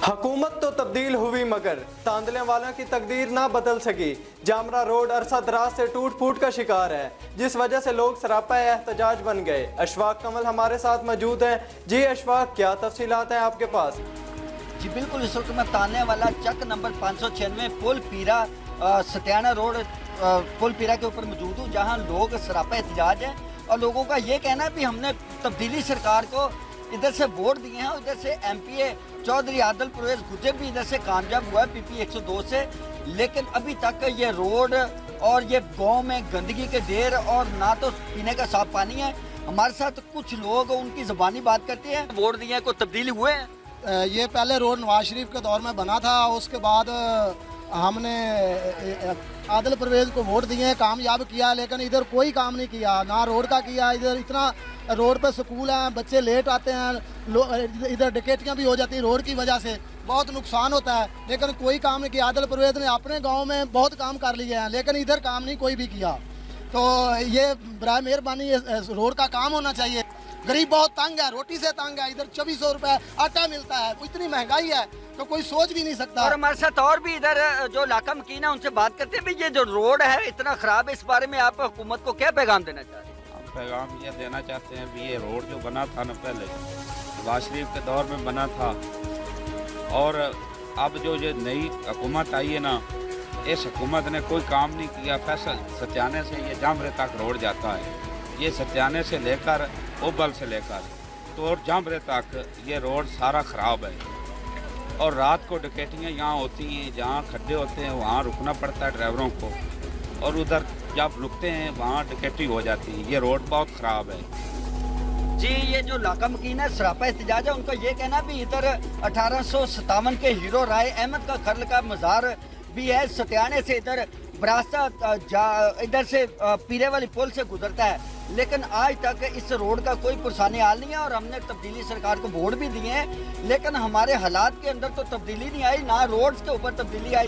हुकूमत तो तब्दील हुई मगर तांदले वालों की तकदीर ना बदल सकी। जामरा रोड अरसा दराज से टूट फूट का शिकार है, जिस वजह से लोग सरापा एहतजाज बन गए। अशफाक कमल हमारे साथ मौजूद हैं। जी अशफाक, क्या तफसीलात हैं आपके पास? जी बिल्कुल, इस वक्त मैं ताने वाला चक नंबर 596 पुल पीरा सत्याना रोड पुल पीरा के ऊपर मौजूद हूँ, जहाँ लोग सरापा एहतजाज है और लोगों का ये कहना है कि हमने तब्दीली सरकार को इधर से वोट दिए हैं और इधर से MPA चौधरी आदिल परवेज गुजर भी इधर से कामयाब हुआ है PP 102 से, लेकिन अभी तक ये रोड और ये गांव में गंदगी के ढेर और ना तो पीने का साफ पानी है। हमारे साथ कुछ लोग उनकी ज़बानी बात करते हैं। वोट दिए को तब्दीली हुए हैं। ये पहले रोड नवाज शरीफ के दौर में बना था, उसके बाद हमने आदिल परवेज को वोट दिए, कामयाब किया, लेकिन इधर कोई काम नहीं किया, ना रोड का किया। इधर इतना रोड पे स्कूल हैं, बच्चे लेट आते हैं, इधर डकैतियाँ भी हो जाती हैं रोड की वजह से, बहुत नुकसान होता है, लेकिन कोई काम नहीं किया। आदिल परवेज ने अपने गांव में बहुत काम कर लिए हैं, लेकिन इधर काम नहीं कोई भी किया। तो ये बराए मेहरबानी रोड का काम होना चाहिए। गरीब बहुत तंग है, रोटी से तंग है। इधर 2400 रुपये आटा मिलता है, इतनी महंगाई है तो कोई सोच भी नहीं सकता। और हमारे साथ और भी इधर जो इलाका मकीन है उनसे बात करते हैं। ये जो रोड है इतना खराब है, इस बारे में आप हुकूमत को क्या पैगाम देना चाहते हैं? हम पैगाम ये देना चाहते हैं भी ये रोड जो बना था ना पहले नवाज शरीफ के दौर में बना था, और अब जो ये नई हुकूमत आई है ना, इस हुकूमत ने कोई काम नहीं किया। फैसल सत्याने से ये जामरे तक रोड जाता है, ये सत्याने से लेकर ओबल से लेकर तो जामरे तक ये रोड सारा ख़राब है। और रात को डकैतियाँ यहाँ होती हैं, जहाँ खड्डे होते हैं वहाँ रुकना पड़ता है ड्राइवरों को, और उधर जब रुकते हैं वहाँ डकैती हो जाती है। ये रोड बहुत ख़राब है। जी, ये जो इलाका मकीन है सरापा एहतजाज है, उनका ये कहना भी इधर 1857 के हीरो राय अहमद का खर्ल का मज़ार भी है। सत्याने से इधर रास्ता इधर से पीरे वाली पुल से गुजरता है, लेकिन आज तक इस रोड का कोई पुरसानी हाल नहीं है। और हमने तब्दीली सरकार को वोट भी दिए हैं, लेकिन हमारे हालात के अंदर तो तब्दीली नहीं आई, ना रोड्स के ऊपर तब्दीली आई।